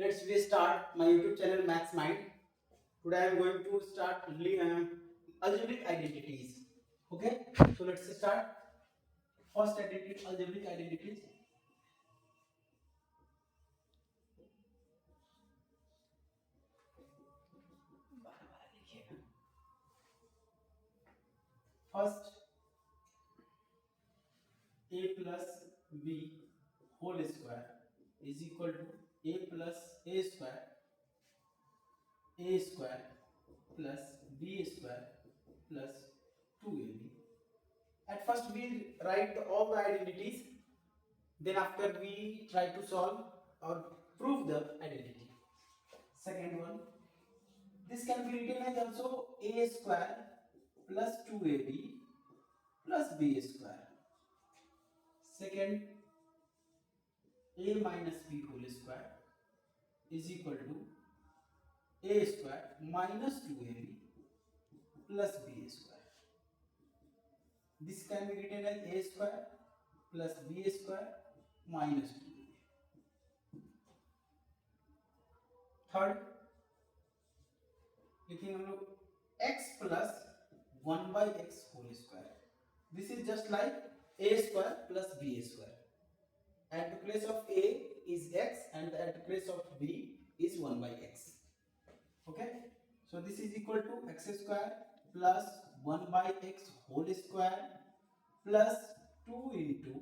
let's we start my YouTube channel Maths Mind. Today I am going to start algebraic identities. Okay, so let's start. First identity, algebraic identities. First, a plus b whole square is equal to a plus a square plus b square plus 2ab. At first we write all the identities, then after we try to solve or prove the identity. Second one, this can be written as also a square plus 2ab plus b square. Second, a minus b whole square is equal to a square minus 2ab plus b square. This can be written as a square plus b square minus 2ab. Third लिखेंगे हम लोग x plus 1 by x whole square. This is just like a square plus b square. At the place of a is x and at the place of b is 1 by x. Okay, so this is equal to x square plus 1 by x whole square plus 2 into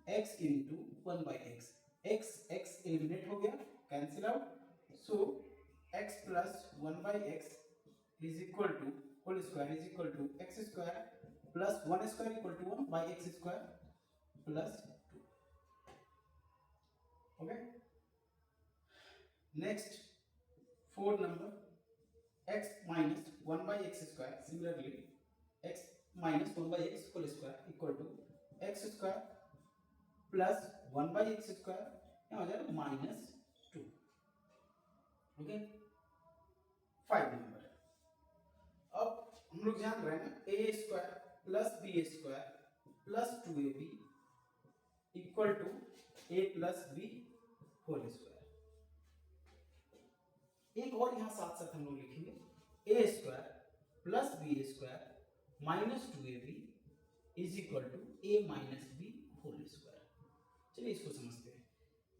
x into 1 by x. x eliminate हो गया, cancel out. So x plus 1 by x is equal to whole square is equal to x square plus 1 square equal to 1 by x square plus 2. Okay, next fourth number, x minus 1 by x square. Similarly, x minus 1 by x whole square equal to x square plus 1 by x square यहाँ हो जाएगा minus 2. Okay, 5 number. अब हम लोग जान रहे हैं ना a square plus b square plus 2ab equal to a plus b whole square. एक और यहाँ साथ साथ हम लोग लिखेंगे a square plus b square minus 2ab is equal to a minus b whole square. चलिए इसको समझते हैं.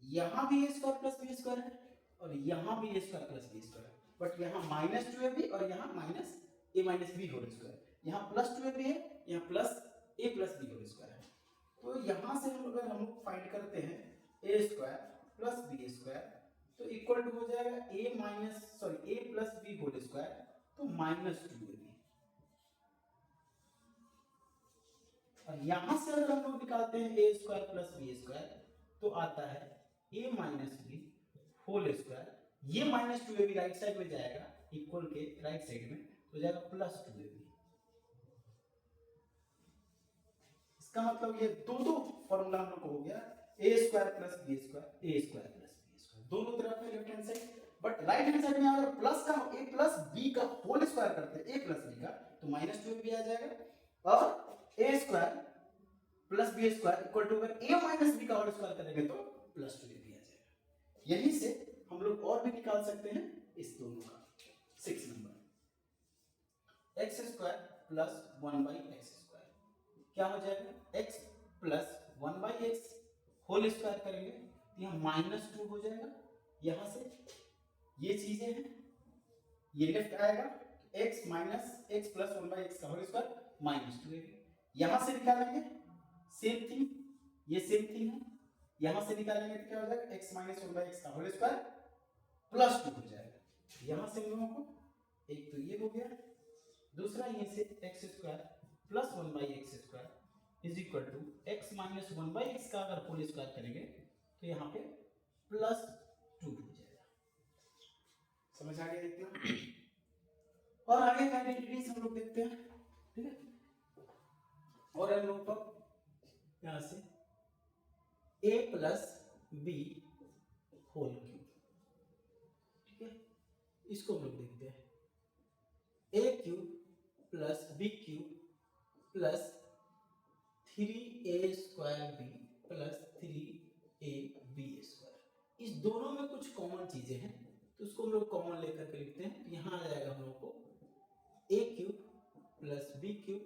यहाँ भी a square plus b square है और यहाँ भी a square plus b square है, बट यहाँ माइनस 2ab और यहाँ minus a minus b whole square. यहाँ प्लस 2ab है, यहाँ plus a plus b whole square है. तो यहाँ से हम अगर हम फाइंड करते हैं a square plus b square तो इक्वल टू हो जाएगा a plus b whole square, तो माइनस 2ab. और यहाँ से अगर हम लोग निकालते हैं a square plus b square तो आता है a minus b whole square. ये माइनस 2ab राइट साइड में जाएगा, इक्वल के राइट साइड में तो जाएगा प्लस 2ab. इसका मतलब ये दो फॉर्मूला हम लोग को हो गया a square plus b square, a square plus b square दोनों तरफ में left hand side. But right hand side में अगर प्लस का a प्लस b का होल स्क्वायर करते हैं a प्लस b का तो माइनस 2ab आ जाएगा. और a square plus b square equal to अगर a माइनस b का होल स्क्वायर करेंगे तो प्लस 2ab आ जाएगा. यहीं से हम लोग और भी निकाल सकते हैं इस दोनों का. 6 number, X square plus 1 by X square क्या हो जाएगा, x plus 1 by X whole square करेंगे तो यहाँ माइनस 2 हो जाएगा. यहाँ से ये चीजें हैं, ये लेफ्ट आएगा x minus x plus 1 by X का होल स्क्वायर माइनस 2ab. यहाँ से निकालेंगे सेम थिंग, ये सेम थिंग है. यहाँ से निकालेंगे तो क्या हो जाएगा x माइनस 1 बाई एक्स का होल स्क्वायर प्लस 2 हो जाएगा. यहाँ से हम लोगों को एक तो ये हो गया, दूसरा ये से X square plus 1 by X square is equal to X minus 1 by X का अगर होल स्क्वायर करेंगे तो यहाँ पे प्लस 2 हो जाएगा. समझ आ गया इतना? और आगे का आइडेंटिटीज हम लोग देखते हैं. ठीक है, और हम लोग को यहाँ से a plus b whole cube. ठीक है, इसको हम लोग देखते हैं. a cube plus b cube plus 3a square b plus 3ab square. इस दोनों में कुछ कॉमन चीजें हैं तो उसको हम लोग कॉमन लेकर के लिखते हैं। तो यहाँ आ जाएगा हम लोग को a cube plus B cube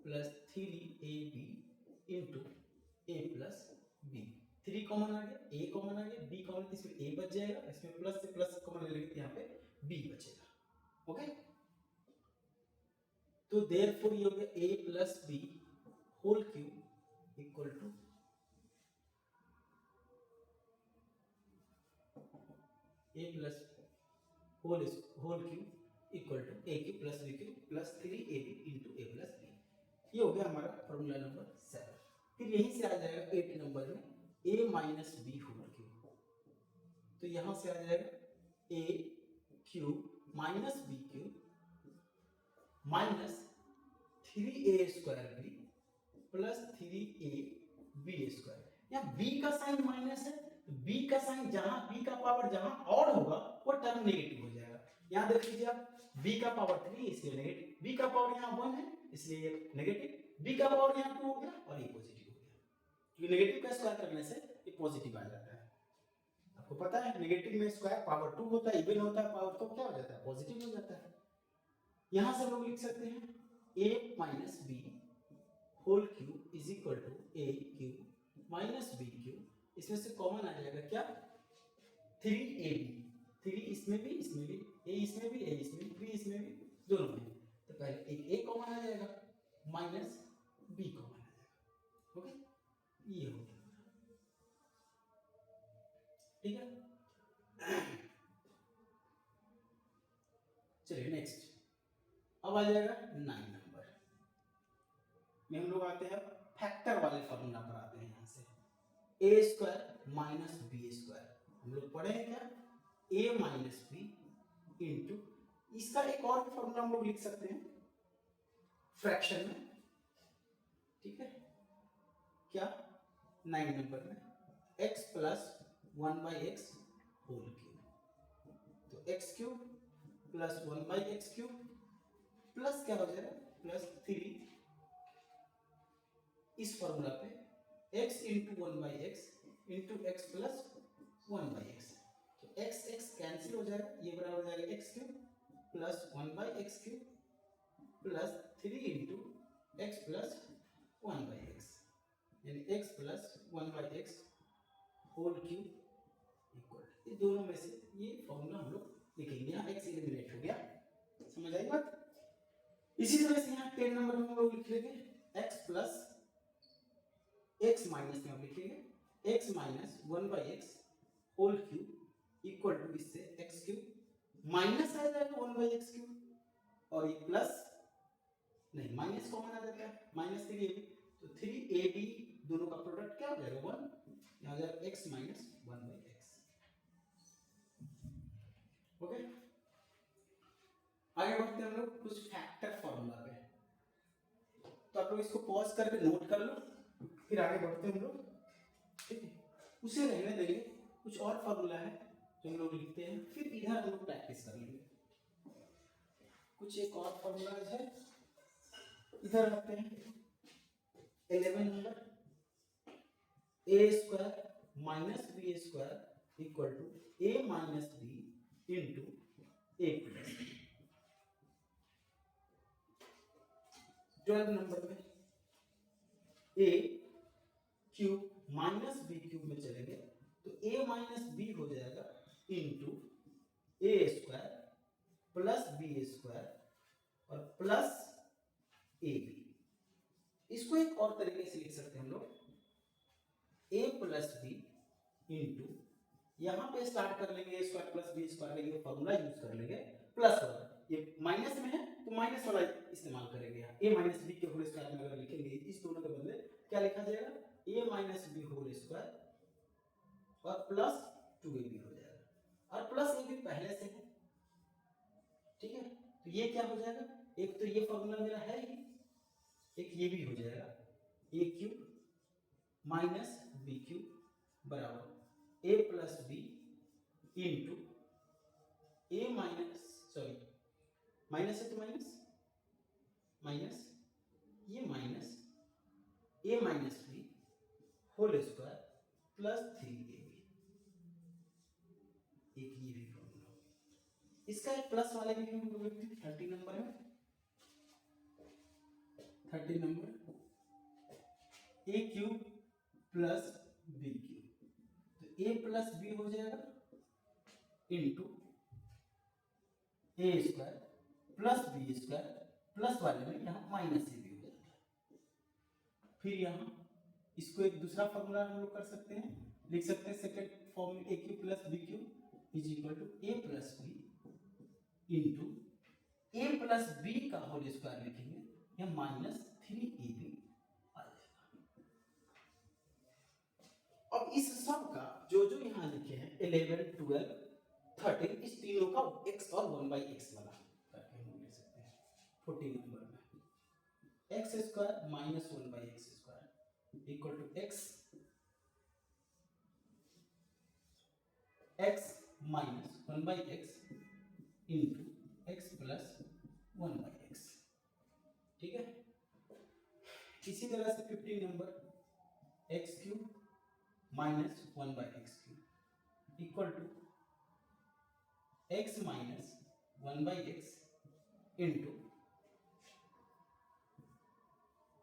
plus 3ab into a plus B. 3 common आ गया, a कॉमन आ गया, b कॉमन, इसमें a बच जाएगा, इसमें प्लस से प्लस कॉमन ले लेंगे, यहाँ पे b बचेगा। ओके, तो देयरफॉर ये हो गया a plus B whole cube equal to a plus whole cube equal to a cube plus b cube plus 3ab into a plus b। ये हो गया हमारा फॉर्मूला नंबर 7। फिर यहीं से आ जाएगा 8 नंबर में a minus B whole cube. तो यहां से आ जाएगा a cube minus B cube minus 3a square B plus 3ab square. यहाँ b का साइन माइनस है, तो b का साइन जहां b का पावर जहां ऑड होगा वो टर्म नेगेटिव हो जाएगा। यहाँ देख लीजिए आप, b का पावर 3 इसलिए नेगेटिव, b का पावर यहाँ 1 है इसलिए ये नेगेटिव, b का पावर यहाँ 2 हो गया और ये पॉजिटिव हो गया। क्योंकि नेगेटिव का स्क्वायर करने से ये पॉजिटिव आ जाता है। आपको पता है नेगेटिव में स्क्वायर पावर 2 होता है, इवन होता है पावर, तो क्या हो जाता है, पॉजिटिव हो जाता है। यहां से लोग लिख सकते हैं a minus B whole cube is equal to a cube minus B cube. इसमें से कॉमन आ जाएगा क्या, 3ab, 3 इसमें भी a इसमें भी, a इसमें भी, b इसमें भी, दोनों में। तो पहले एक a कॉमन आ जाएगा माइनस b कॉमन आ जाएगा। ओके, ये हो गया, ठीक है। चलिए नेक्स्ट, अब आ जाएगा 9 नंबर में हम लोग आते हैं फैक्टर वाले फॉर्मूला पर आते हैं। यहाँ से a square minus B square हम लोग पढ़े हैं क्या, a माइनस बी इंटू, इसका एक और फॉर्मूला हम लोग लिख सकते हैं फ्रैक्शन में, ठीक है। क्या 9 नंबर में x plus 1/x whole cube. तो x cube plus 1/x cube plus क्या हो जाएगा प्लस 3 इस फॉर्मूला पे x into 1/x into x plus 1/x। तो x x कैंसिल हो जाएगा, ये बराबर हो जाएगा x cube plus 1/x cube plus 3 into x plus 1/x, यानी x plus 1/x whole cube equal, ये दोनों में से ये फॉर्मूला हम लोग लिखेंगे। यहाँ x एलिमिनेट हो गया, समझ आई बात। इसी तरह से यहाँ 10 नंबर में हम लोग लिख लेंगे x प्लस x माइनस में हम लिखेंगे x minus 1/x whole cube equal to, इससे x क्यूब माइनस आ जाएगा 1/x क्यूब और ये प्लस नहीं माइनस कॉमन आ जाता है, माइनस 3ab, तो 3ab दोनों का प्रोडक्ट क्या हो जाएगा 1, यहाँ हो जाएगा x माइनस 1/x। ओके, आगे बढ़ते हैं हम लोग कुछ फैक्टर फॉर्मूला पे। तो आप लोग इसको पॉज करके नोट कर लो, फिर आगे बढ़ते हैं हम लोग, ठीक है। उसे रहने देंगे, कुछ और फॉर्मूला है जो हम लोग लिखते हैं, फिर इधर हम लोग प्रैक्टिस कर लेंगे। कुछ एक और फॉर्मूला है, इधर आते हैं 11 number, a square minus B square equal to a minus B into a plus B. 12 number में a cube minus B cube में चलेंगे तो a माइनस बी हो जाएगा into a square plus B square और प्लस ए बी। इसको एक और तरीके से लिख सकते हैं हम लोग a प्लस बी इंटू, यहां पे स्टार्ट कर लेंगे a square plus B square, ये फॉर्मूला यूज कर लेंगे, प्लस वाला, ये माइनस में है तो माइनस वाला इस्तेमाल करेंगे। यहाँ a माइनस बी के होल स्क्वायर में अगर लिखेंगे इस दोनों के बदले क्या लिखा जाएगा, a minus B whole square और प्लस 2ab हो जाएगा, और प्लस ए बी पहले से है, ठीक है। तो ये क्या हो जाएगा, एक तो ये फॉर्मूला मेरा है ही, एक ये भी हो जाएगा a cube minus B cube बराबर a plus B into a minus, sorry minus है तो माइनस माइनस, ये minus a minus B whole square plus 3ab। इसका एक प्लस वाले में हम लोग लिखते हैं 30 नंबर में, 30 number A cube plus B cube, तो ए प्लस बी हो जाएगा into A square plus B square, plus वाले में यहाँ माइनस ए बी हो जाता है। फिर यहाँ इसको एक दूसरा फॉर्मूला हम लोग कर सकते हैं, लिख सकते हैं second form A cube plus B cube is equal to A plus B into A plus B का होल स्क्वायर लिखेंगे, या माइनस 3ab आ जाएगा। अब इस सब का जो जो यहाँ लिखे हैं 11, 12, 13, इस तीनों का x और 1/x वाला करके हम लिख सकते हैं 14 नंबर में x square minus 1/x square equal to x minus 1/x into x plus 1/x, ठीक है। इसी तरह से 15 number x cube minus 1/x cube equal to x minus 1/x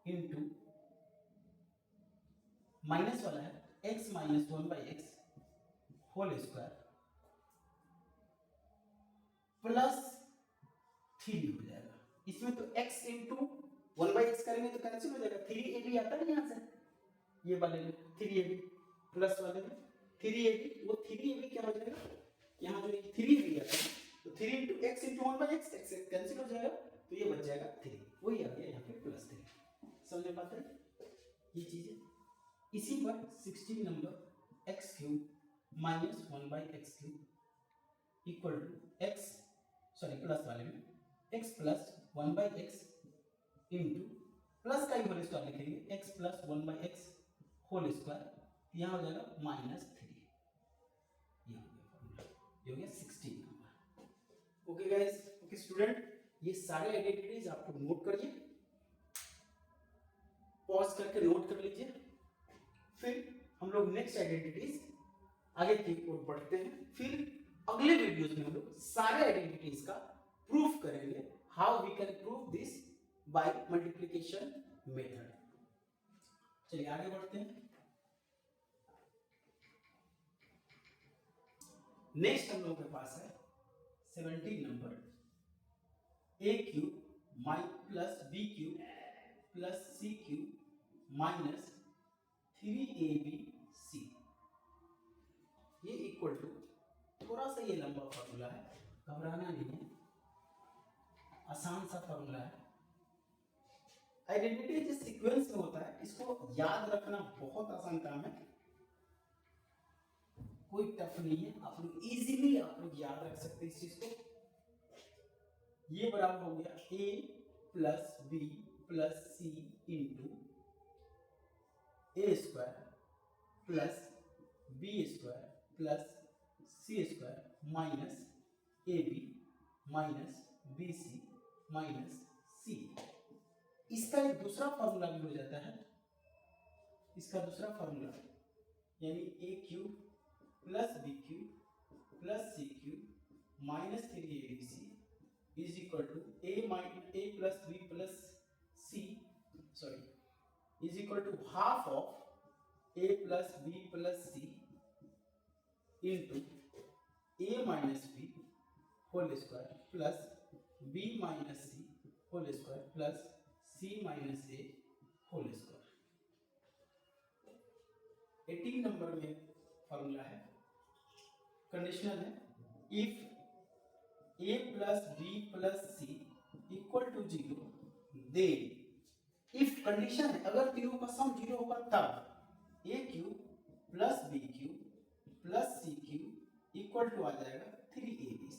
into minus वाला है x minus 1/x whole square plus 3 हो जाएगा। इसमें तो x इंटू 1/x करेंगे तो कैंसिल हो जाएगा, 3ab आता है यहाँ से, ये वाले में 3ab प्लस वाले में 3ab, वो 3ab क्या हो जाएगा, यहाँ जो 3ab आता है तो 3 into x into 1/x, x cancel हो जाएगा तो ये बच जाएगा 3, वही आ गया यहाँ पे प्लस 3। समझ में पाते हैं ये चीजें। इसी पर 16 number x cube minus 1/x cube equal to x, sorry plus वाले में x plus 1/x into plus का ही होल स्क्वायर लिखेंगे x plus 1/x whole square, यहाँ हो जाएगा माइनस 3, ये हो गया फॉर्मूला, ये हो गया 16 number. Okay guys, okay student, ये सारे आइडेंटिटीज आप लोग नोट करिए, पॉज करके नोट कर लीजिए, फिर हम लोग नेक्स्ट आइडेंटिटीज आगे की ओर बढ़ते हैं। फिर अगले वीडियोस में हम लोग सारे आइडेंटिटीज का प्रूफ करेंगे, how we can prove this by multiplication method. चलिए आगे बढ़ते हैं। नेक्स्ट हम लोगों के पास है 17 नंबर ए क्यूब माइ plus B cube plus C cube minus 3abc, ये इक्वल टू, थोड़ा सा ये लंबा फॉर्मूला है, घबराना नहीं है, आसान सा फॉर्मूला है। आइडेंटिटी जिस सीक्वेंस में होता है इसको याद रखना बहुत आसान काम है, कोई टफ नहीं है, आप लोग इजीली आप लोग याद रख सकते हैं इस चीज को। ये बराबर हो गया a plus B plus C into A square plus B square plus C square minus A B minus B C minus C. इसका एक दूसरा फॉर्मूला भी हो जाता है, इसका दूसरा फॉर्मूला यानी A cube plus B cube plus C cube minus 3abc is equal to A plus B plus C, sorry, is equal to half of A plus B plus C into A minus B whole square plus B minus C whole square plus C minus A whole square. 18 number में formula है, conditional है, if a plus B plus C equal to 0 दे, if condition है अगर तीनों का sum 0 होगा तब a cube plus B cube plus C cube equal to आ जाएगा 3abc।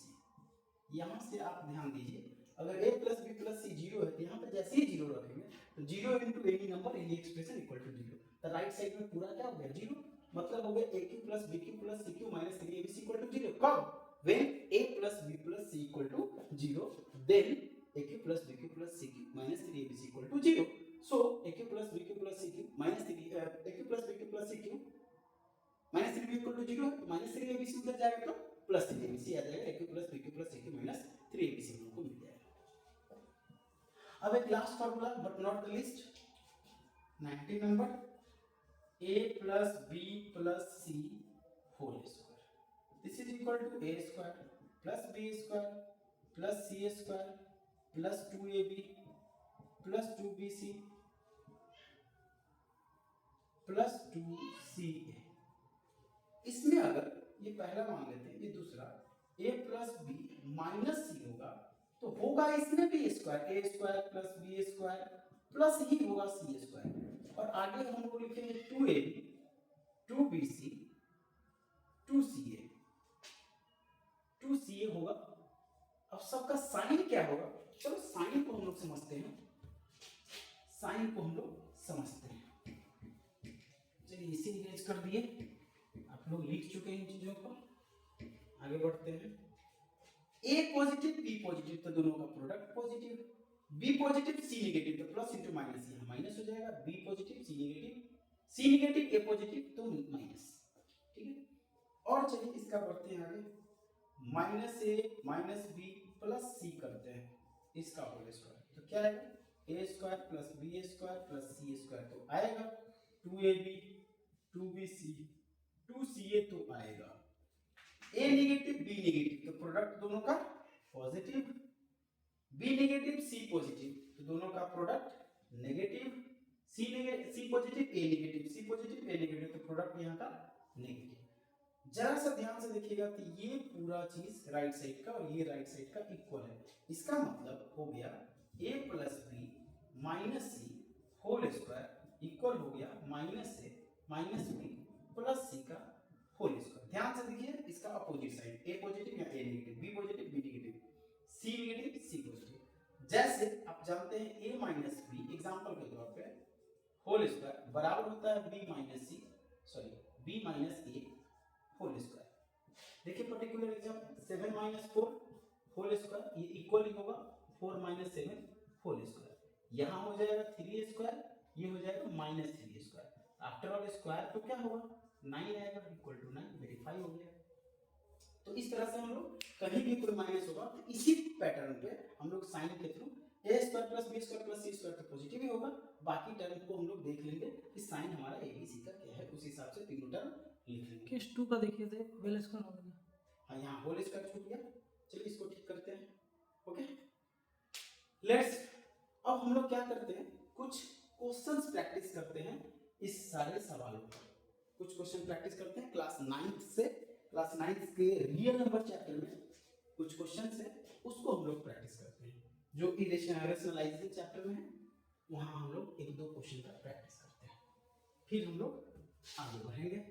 यहाँ से आप ध्यान दीजिए, अगर a plus B plus C 0 है तो यहाँ पे जैसे ही 0 रखेंगे तो 0 into any number any expression equal to 0, तो राइट साइड में पूरा क्या हो गया 0, मतलब हो गया a cube plus B cube plus C cube minus 3abc equal to 0। कब? when a plus b plus c equal to 0, then a cube plus b cube plus c cube minus 3abc equal to 0. So a cube plus b cube plus c cube minus 3 a cube plus b cube plus c cube minus 3b equal to 0 है, minus 3abc उधर जाएगा तो plus 3abc आ जाएगा, a cube plus b cube plus a cube minus 3abc हम लोग को मिल जाएगा। अब एक last formula but not the least, 19 number, a plus b plus c whole square, this is equal to a square plus b square plus c square plus 2ab plus 2bc plus 2ca। इसमें अगर ये पहला मान लेते हैं, ये दूसरा a plus B minus C होगा तो होगा इसमें भी square, a square plus B square plus ही होगा सी स्क्वायर, और आगे हम लोग लिखेंगे 2ab 2bc 2ca 2ca होगा। अब सबका साइन क्या होगा, चलो साइन को हम लोग समझते हैं, साइन को हम लोग समझते हैं। चलिए इसे इरेज कर दिए, आप लोग लिख चुके हैं इन चीजों को, आगे बढ़ते हैं। ए पॉजिटिव बी पॉजिटिव तो दोनों का product positive, B positive C negative तो प्लस इंटू माइनस यहाँ माइनस हो जाएगा, B positive C negative A positive तो माइनस, ठीक है। और चलिए इसका बढ़ते हैं आगे, minus A minus B plus C करते हैं, इसका होल स्क्वायर तो क्या आएगा, A square plus B square plus C square तो आएगा, 2ab 2bc 2ca तो आएगा, a नेगेटिव बी नेगेटिव तो प्रोडक्ट दोनों का positive, b negative C positive तो दोनों का प्रोडक्ट नेगेटिव, सी पॉजिटिव ए नेगेटिव सी पॉजिटिव ए नेगेटिव तो प्रोडक्ट यहाँ का नेगेटिव। जरा सा ध्यान से देखिएगा कि ये पूरा चीज राइट साइड का और ये राइट साइड का इक्वल है, इसका मतलब हो गया a plus B minus C whole square equal हो गया minus A minus B plus C का होल स्क्वायर। ध्यान से देखिए इसका अपोजिट साइड, ए पॉजिटिव या A negative, B positive B negative, C negative C positive. जैसे आप जानते हैं ए माइनस बी एग्जांपल के तौर पे होल स्क्वायर बराबर होता है B minus C sorry B minus A whole square. देखिए particular example 7 minus 4 whole square ये इक्वल ही होगा 4 माइनस 7 होल स्क्वायर, यहाँ हो जाएगा 3 स्क्वायर, ये हो जाएगा minus 3 square, after all square तो क्या होगा 9 आएगा इक्वल टू 9, वेरीफाई हो गया। तो इस तरह से हम लोग कहीं भी कोई माइनस होगा तो इसी पैटर्न पे हम लोग साइन के through A square plus B square plus C square तो पॉजिटिव ही होगा, बाकी टर्म को हम लोग देख लेंगे कि साइन हमारा ए बी सी का क्या है, उस हिसाब से तीनों टर्म लिख लेंगे। केस 2 का देखिए थे होल स्क्वायर हो गया, हाँ यहाँ होल स्क्वायर छूट गया, चलिए इसको ठीक करते हैं। ओके लेट्स, अब हम लोग क्या करते हैं, कुछ क्वेश्चंस प्रैक्टिस करते हैं इस सारे सवालों पर, कुछ क्वेश्चन प्रैक्टिस करते हैं क्लास 9th से, क्लास 9th के रियल नंबर चैप्टर में कुछ क्वेश्चन है उसको हम लोग प्रैक्टिस करते हैं, जो कि रेशनलाइजिंग चैप्टर में है वहाँ हम लोग एक दो क्वेश्चन का प्रैक्टिस करते हैं, फिर हम लोग आगे बढ़ेंगे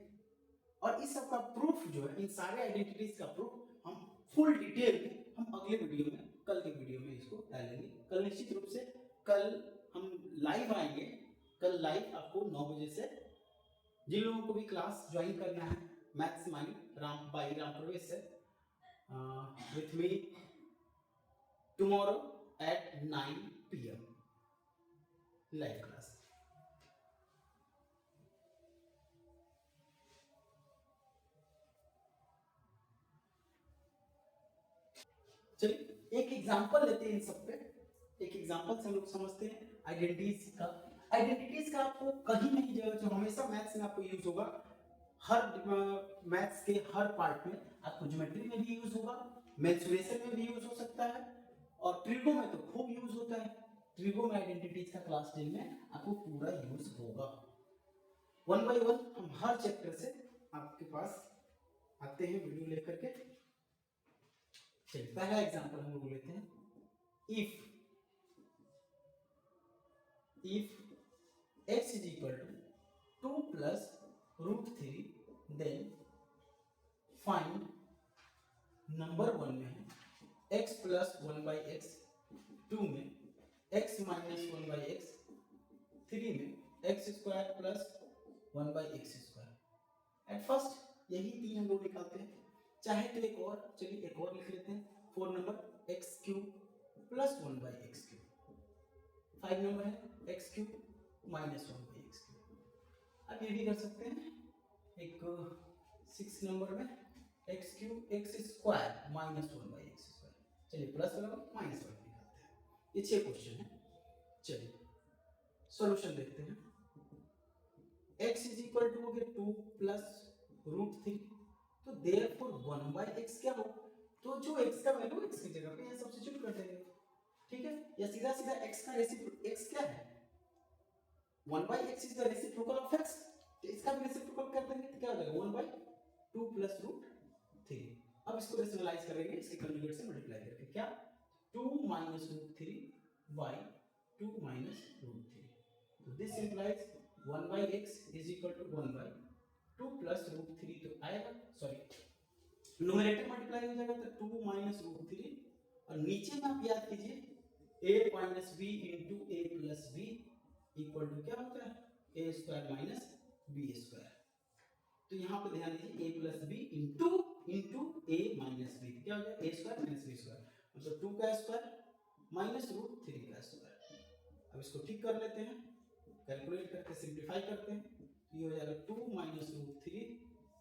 और इस सब का प्रूफ जो है, इन सारे आइडेंटिटीज का प्रूफ हम फुल डिटेल में हम अगले वीडियो में, कल के वीडियो में इसको डालेंगे। कल निश्चित रूप से कल हम लाइव आएंगे, कल लाइव आपको 9 बजे से, जिन लोगों को भी क्लास ज्वाइन करना है मैथ्स माइंड राम प्रवेश से with me tomorrow at 9 PM live class. चलिए एक एग्जांपल लेते हैं इन सब पे, एक एग्जांपल से हम लोग समझते हैं आइडेंटिटीज का। आइडेंटिटीज का आपको कहीं नहीं जो हमेशा मैथ्स में आपको यूज होगा, हर मैथ्स के हर पार्ट में आपको ज्योमेट्री में भी यूज होगा, मेंसुरेशन में भी यूज हो सकता है और ट्रिगो में तो खूब यूज होता है। ट्रिगो में आइडेंटिटीज का क्लास 10 में आपको पूरा यूज होगा। 1 बाय 1 हम हर चैप्टर से आपके पास आते हैं वीडियो लेकर के। चलिए पहला एग्जांपल हम लोग लेते हैं, if x is equal to 2 plus root 3 then find number 1 में है x plus 1 by x, 2 में x minus 1 by x, 3 में x square plus 1 by x square। At first यही तीन हम लोग निकालते हैं, चाहे तो एक और, चलिए एक और लिख लेते हैं 4 number x cube plus 1 by x cube, 5 number है x cube minus 1 by x cube. अब ये भी कर सकते हैं एक 6 नंबर में x cube x square minus 1/x square. चलिए प्लस वाला माइनस वाला निकालते हैं। ये 6 क्वेश्चन है। चलिए सॉल्यूशन देखते हैं। x इज इक्वल टू हो गया 2 प्लस रूट 3, तो देयरफॉर 1/x क्या हो, तो जो x का वैल्यू x की जगह पे यहाँ सब्स्टिट्यूट कर देंगे, ठीक है। या सीधा सीधा x का रेसिप्रोकल x क्या है, 1/x is the reciprocal of x, तो इसका भी रेसिप्रोकल कर देंगे तो क्या हो जाएगा 1/2 प्लस रूट 3। अब इसको रेशनलाइज करेंगे, इसके कंजुगेट से मल्टीप्लाई करके, क्या 2 minus root 3 by 2 minus root 3, तो this implies 1/x is equal to 1/2 plus root 3, तो आएगा सॉरी न्यूमरेटर मल्टीप्लाई हो जाएगा तो 2 माइनस रूट 3, और नीचे में आप याद कीजिए a minus B into A plus B equal to क्या होता है A square minus B square. तो यहाँ पे ध्यान दीजिए a plus B into A minus B क्या हो जाएगा A square minus B square, मतलब 2 का स्क्वायर माइनस रूट 3 का स्क्वायर। अब इसको ठीक कर लेते हैं, कैलकुलेट करके सिंप्लीफाई करते हैं, तो ये हो जाएगा 2 माइनस रूट 3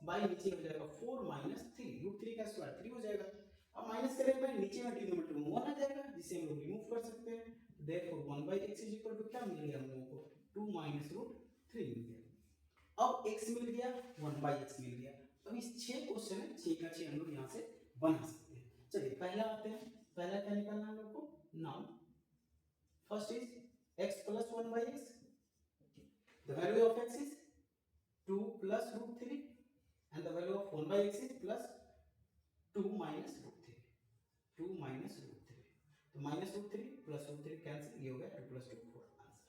बाई नीचे हो जाएगा 4 माइनस 3, रूट 3 का स्क्वायर 3 हो जाएगा। अब माइनस करेंगे नीचे में डिनोमिनेटर में 1 आ जाएगा, जिसे हम लोग रिमूव कर सकते हैं, therefore 1/x is equal to क्या मिल गया हम लोगों को 2 माइनस रूट 3 मिल गया। अब x मिल गया 1/x मिल गया। अब इस 6 क्वेश्चन है 6 का 6 हम लोग यहाँ से बना सकते हैं। चलिए पहला आते हैं, पहला क्या निकालना हम लोग को, now first is x plus 1/x, the value of x is 2 plus root 3 and the value of 1/x is plus 2 minus root 3, 2 minus root 3, तो minus root 3 plus root 3 cancel, ये हो गया 2 plus 2 4 आंसर,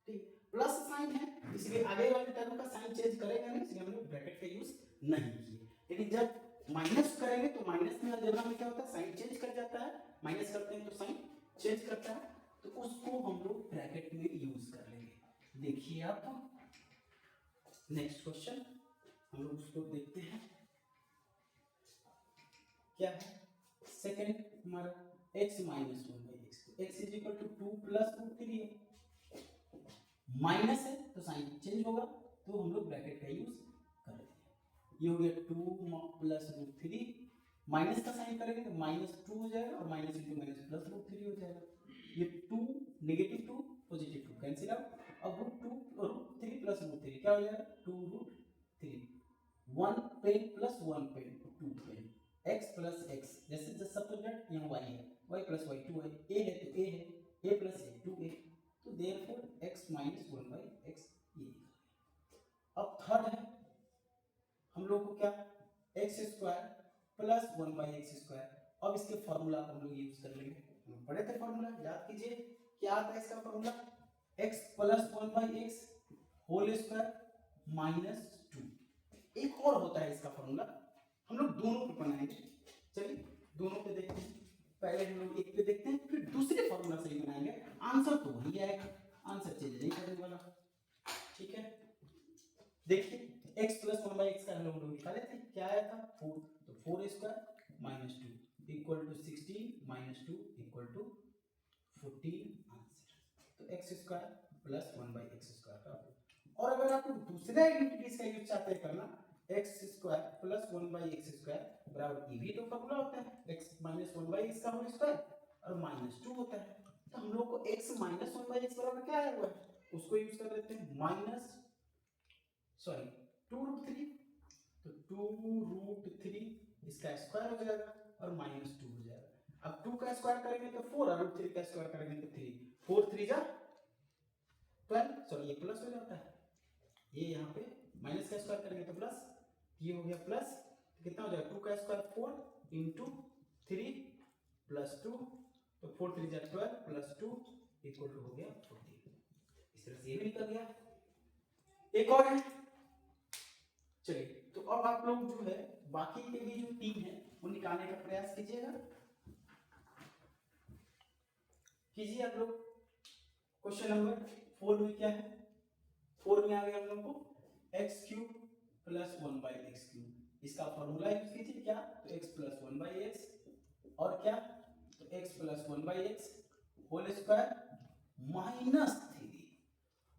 ठीक। Plus sign है इसलिए आगे वाले term का साइन चेंज करेगा नहीं, इसलिए हमने ब्रैकेट का यूज नहीं किए, लेकिन जब माइनस करेंगे तो माइनस में अलजेब्रा में क्या होता है साइन चेंज कर जाता है, माइनस करते हैं तो साइन चेंज करता है, तो उसको हम लोग ब्रैकेट में यूज कर लेंगे। देखिए आप नेक्स्ट क्वेश्चन हम लोग उसको देखते हैं, क्या है सेकंड हमारा x minus 1/x, x is equal to 2 plus root 3 है, माइनस है तो साइन चेंज होगा, तो हम लोग ब्रैकेट का यूज कर रहे हैं। ये हो गया 2 प्लस रूट 3, माइनस का साइन करेंगे तो -2 हो जाएगा, और minus into minus plus root 3 हो जाएगा, ये 2 नेगेटिव 2 पॉजिटिव 2 कैंसिल आउट, अब रूट 3 प्लस रूट 3 क्या हो जाएगा 2 root 3, 1 pen plus 1 pen 2 pen, x plus x जैसे जैसे सब्ट्रैक्ट यहाँ y है, y plus y 2y, a है तो a है, a प्लस a 2a, तो देयरफॉर x माइनस 1/x ये। अब थर्ड है हम लोग को क्या x square plus 1/x square, अब इसके फॉर्मूला को हम लोग यूज कर लेंगे, हम पढ़े थे फॉर्मूला याद कीजिए, क्या आता है इसका formula x plus 1/x whole square minus 2। एक और होता है इसका फॉर्मूला, हम लोग दोनों पे बनाएंगे, चलिए दोनों पे देखते हैं, पहले हम लोग एक पे देखते हैं फिर दूसरे फॉर्मूला से ही बनाएंगे, आंसर तो वही आएगा, आंसर चेंज नहीं करने वाला, ठीक है। देखिए x प्लस 1/x का हम लोग निकाले थे, क्या आया था 4, तो 4 square minus 2 equal to 16 minus 2 equal to 14 answer, तो x square plus 1/x square का। और अगर आप दूसरे आइडेंटिटीज का यूज चाहते हैं करना, x square plus 1/x square बराबर ये भी तो फॉर्मूला होता है x माइनस 1/x का होल स्क्वायर और माइनस 2 होता है, तो हम लोग को x माइनस 1/x बराबर क्या आया हुआ है उसको यूज कर लेते हैं, माइनस सॉरी 2 रूट 3, तो 2 रूट 3 इसका स्क्वायर हो जाएगा और माइनस 2 हो जाएगा। अब 2 का स्क्वायर करेंगे तो 4 और रूट 3 का स्क्वायर करेंगे तो 3, 4 3 जा 12, सॉरी ये प्लस हो जाता है, ये यहाँ पे माइनस का स्क्वायर करेंगे तो प्लस, ये हो गया प्लस, तो कितना हो जाएगा 2 का स्क्वायर 4 इंटू 3 प्लस 2, तो 4 3 जा 12 प्लस 2 इक्वल टू हो गया 14, इस तरह से ये भी निकल गया। एक और है, चलिए तो अब आप लोग जो है बाकी के भी जो 3 है वो निकालने का प्रयास कीजिएगा, कीजिए आप लोग। क्वेश्चन नंबर 4 में क्या है, 4 में आ गया हम लोग को x cube plus 1/x cube, इसका फॉर्मूला यूज कीजिए, क्या तो x प्लस 1/x और क्या तो x plus 1/x whole square minus 3,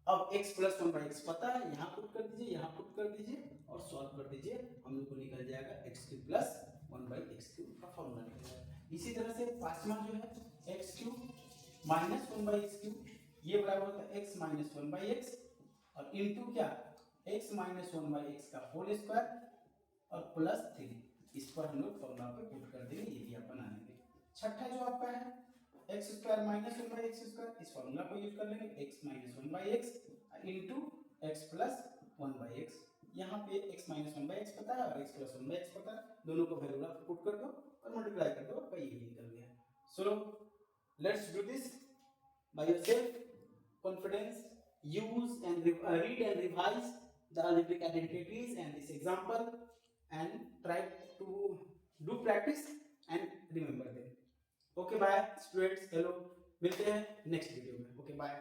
अब x plus one by x पता है, यहाँ पुट कर दीजिए, यहाँ पुट कर दीजिए और सॉल्व कर दीजिए, हम लोग को निकल जाएगा x cube plus one by x cube का फॉर्मूला निकल जाएगा। इसी तरह से पांचवा जो है x cube minus one by x cube, ये बराबर होता है x minus one by x और इंटू क्या x minus one by X का होल स्क्वायर और प्लस 3, इस पर हम लोग फॉर्मूला पे पुट कर देंगे, ये भी आप बना लेंगे। छठा जो आपका है x square minus one by X square, इस फॉर्मूला को यूज कर लेंगे, x minus one by x into x plus one by x. यहाँ पे x minus one by x पता है और x plus one by x पता है, दोनों को वैल्यू पुट कर दो और मल्टीप्लाई कर दो, आपका ये भी निकल गया। So let's do this by yourself, confidence, use and read and revise the algebraic identities and this example and try to do practice and remember them. Okay, bye students, hello, मिलते हैं next video में। Okay bye.